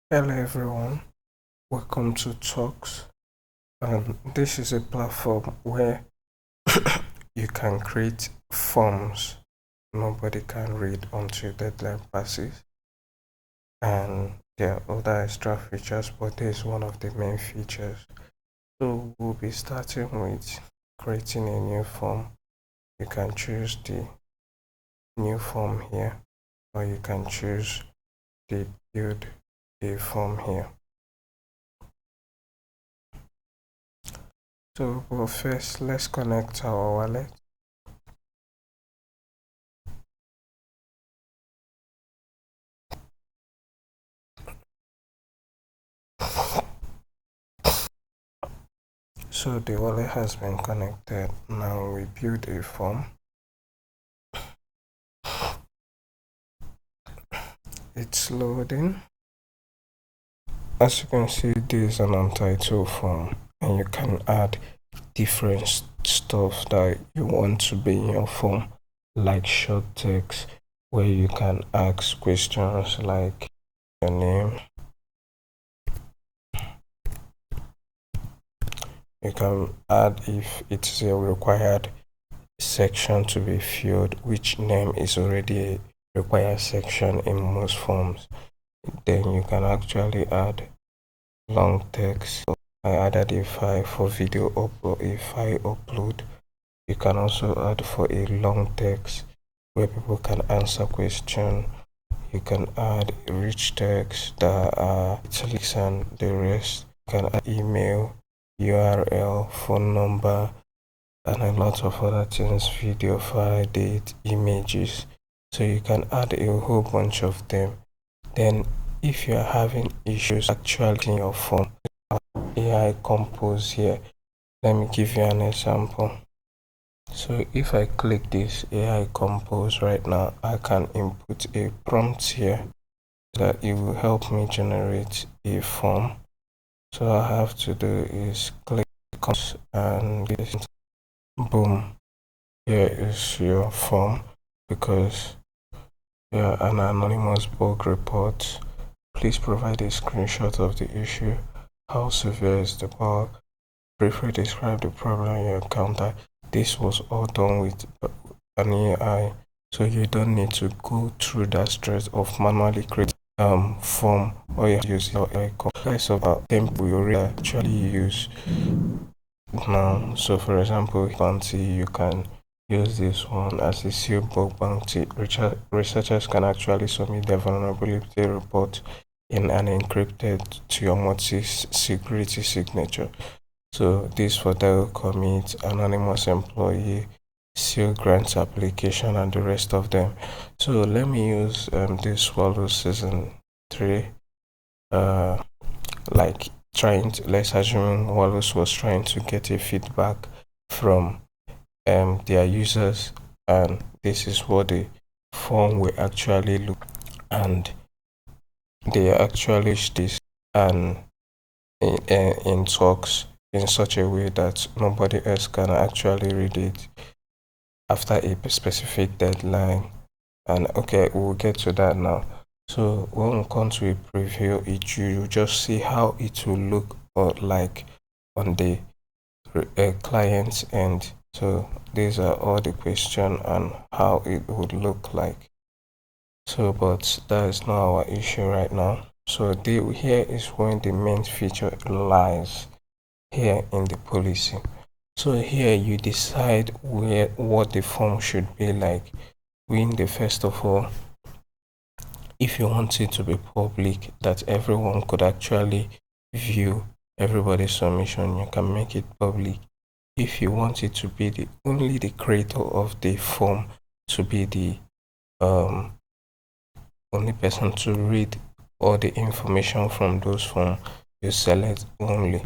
Hello everyone, welcome to Talks. This is a platform where you can create forms nobody can read until deadline passes, and there are other extra features, but this is one of the main features. So we'll be starting with creating a new form. You can choose the new form here, or you can choose the build a form here. So first, let's connect our wallet. So the wallet has been connected. Now we build a form. It's loading. As you can see, this is an untitled form, and you can add different stuff that you want to be in your form, like short text, where you can ask questions like your name. You can add if it's a required section to be filled, which name is already a required section in most forms. Then you can actually add long text. So I added a file for video upload, a file upload. You can also add for a long text where people can answer question. You can add rich text that are italics and the rest. You can add email, URL, phone number, and a lot of other things, video file, date, images. So you can add a whole bunch of them. Then if you're having issues actually in your form, AI compose here. Let me give you an example. So if I click this AI compose right now, I can input a prompt here that it will help me generate a form. So all I have to do is click and boom, here is your form. Because you're an anonymous bug report, please provide a screenshot of the issue. How severe is the bug? Briefly describe the problem you encounter. This was all done with an AI, so you don't need to go through that stress of manually creating form, or you use your AI. Guys of our template we already actually use now. So for example, bounty, you can use this one as a seal bug bounty. Researchers can actually submit their vulnerability report in an encrypted to your multi-security signature. So this for the commit, anonymous employee, seal grants application, and the rest of them. So let me use this Warlus season 3, like let's assume Warlus was trying to get a feedback from their users, and this is what the form will actually look, and they actually this and in talks in such a way that nobody else can actually read it after a specific deadline. And okay, we'll get to that now. So when we come to a preview, you just see how it will look or like on the client's end. So these are all the questions and how it would look like. So but that is not our issue right now. So here is when the main feature lies, here in the policy. So here you decide what the form should be like. First of all, if you want it to be public, that everyone could actually view everybody's submission, you can make it public. If you want it to be only the creator of the form to be the only person to read all the information from those forms, you select only.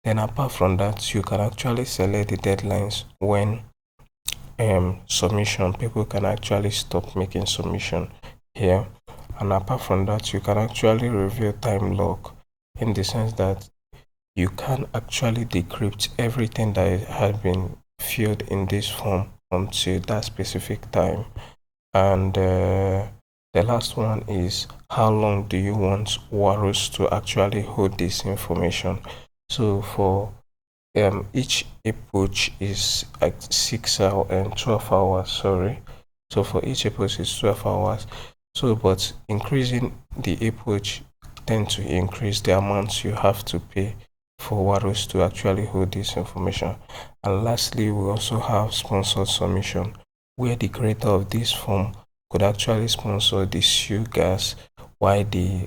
Then apart from that, you can actually select the deadlines when submission, people can actually stop making submission here. And apart from that, you can actually reveal time lock, in the sense that you can actually decrypt everything that had been filled in this form until that specific time. And The last one is how long do you want Warlus to actually hold this information. So for each epoch is like 6 hours and 12 hours, sorry. So for each epoch is 12 hours. So but increasing the epoch tend to increase the amount you have to pay for Warlus to actually hold this information. And lastly, we also have sponsored submission, where the creator of this form could actually sponsor the sugars while the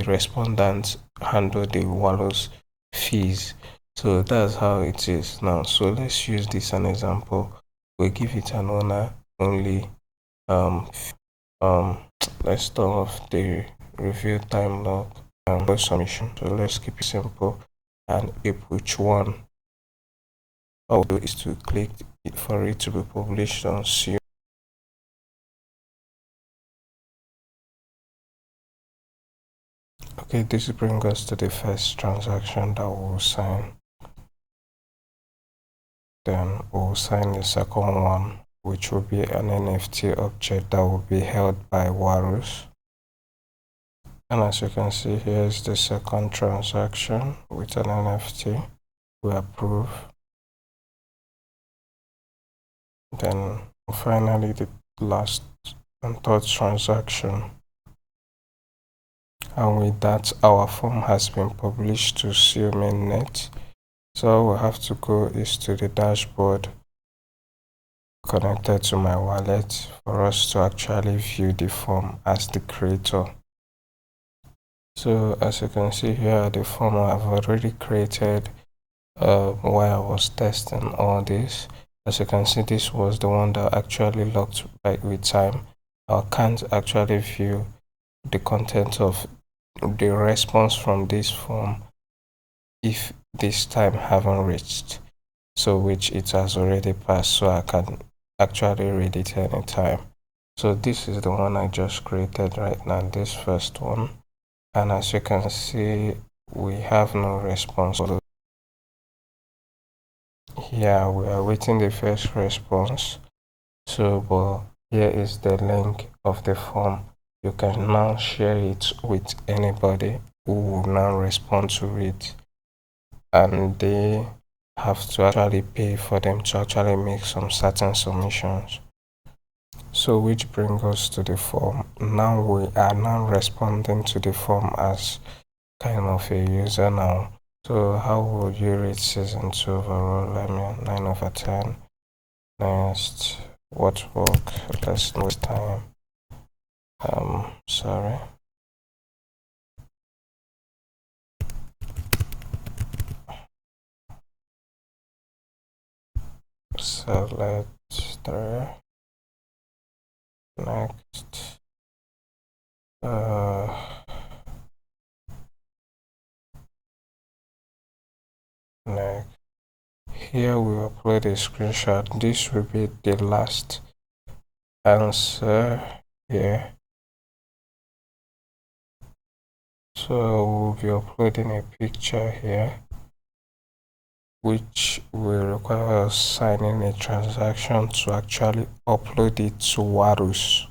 respondents handle the Warlus fees. So that's how it is now. So let's use this an example. We'll give it an owner only. um um let's start off the review time log and submission. So let's keep it simple. And epoch one, all we do is to click it for it to be published on Seal. Okay, this brings us to the first transaction that we'll sign. Then we'll sign the second one, which will be an NFT object that will be held by Warlus. And as you can see, here is the second transaction with an NFT. We approve. Then finally the last and third transaction. And with that, our form has been published to Seal mainnet. So all we have to go is to the dashboard connected to my wallet for us to actually view the form as the creator. So as you can see here, the form I've already created while I was testing all this. As you can see, this was the one that actually locked by with time. I can't actually view the content of the response from this form if this time haven't reached, so which it has already passed, so I can actually read it anytime. So this is the one I just created right now, this first one. And as you can see, we have no response. So here we are waiting the first response. So but here is the link of the form. You can now share it with anybody who will now respond to it, and they have to actually pay for them to actually make some certain submissions. So which brings us to the form. Now we are now responding to the form as kind of a user now. So how would you rate season 2 overall? Let me 9/10. Next, what work? Let's waste time. Sorry. Select 3. Next. Next. Here we upload a screenshot. This will be the last answer here. So we'll be uploading a picture here, which will require us signing a transaction to actually upload it to Warlus.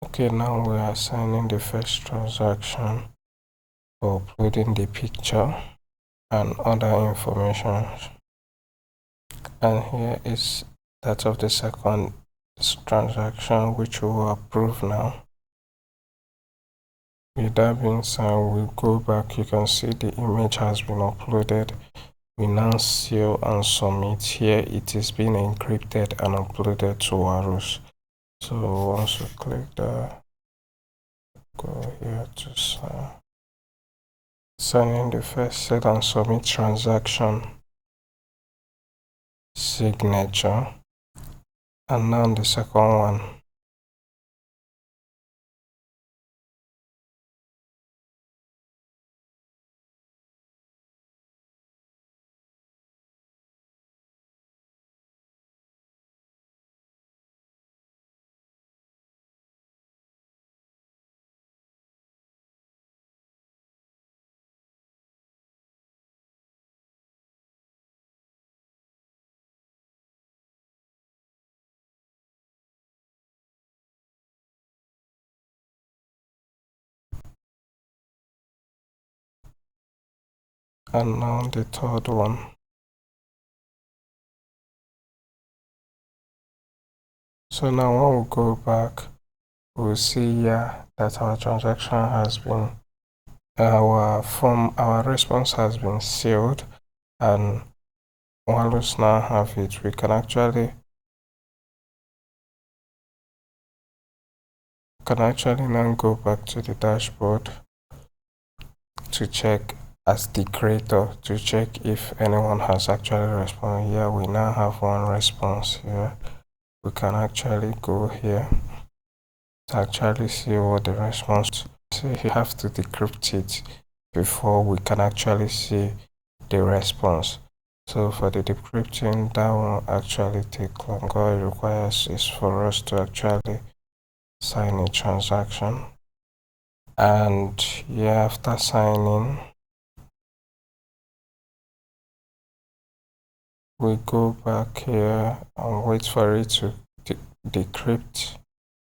Okay, now we are signing the first transaction for uploading the picture and other information. And here is that of the second transaction, which we will approve now. With that being said, we go back. You can see the image has been uploaded. We now seal and submit. Here it is being encrypted and uploaded to Warlus. So once we click that, go here to sign in the first set and submit transaction signature, and now the second one. And now the third one. So now when we go back, we'll see here that our transaction has been, our response has been sealed, and Warlus now have it. We can actually now go back to the dashboard to check as the creator to check if anyone has actually responded. Here we now have one response here. We can actually go here to actually see what the response. So you have to decrypt it before we can actually see the response. So for the decrypting, that won't actually take long. All it requires is for us to actually sign a transaction. And yeah, after signing, we go back here and wait for it to decrypt.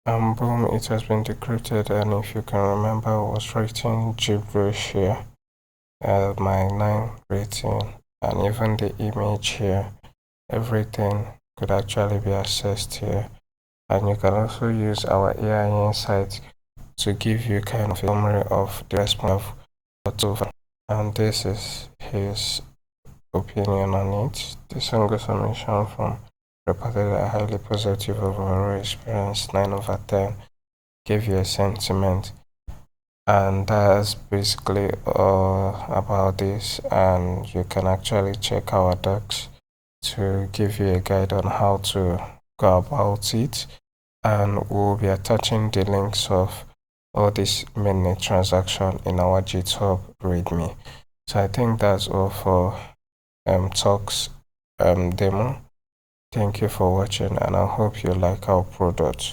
And boom, it has been decrypted. And if you can remember, I was writing gibberish here, my 9 rating, and even the image here, everything could actually be accessed here. And you can also use our AI insights to give you kind of a summary of the response of whatsoever. And this is his opinion on it. The single summation from reported a highly positive overall experience, 9 over 10, gave you a sentiment. And that's basically all about this. And you can actually check our docs to give you a guide on how to go about it. And we'll be attaching the links of all these mainnet transaction in our GitHub README. So I think that's all for Tusk demo. Thank you for watching, and I hope you like our product.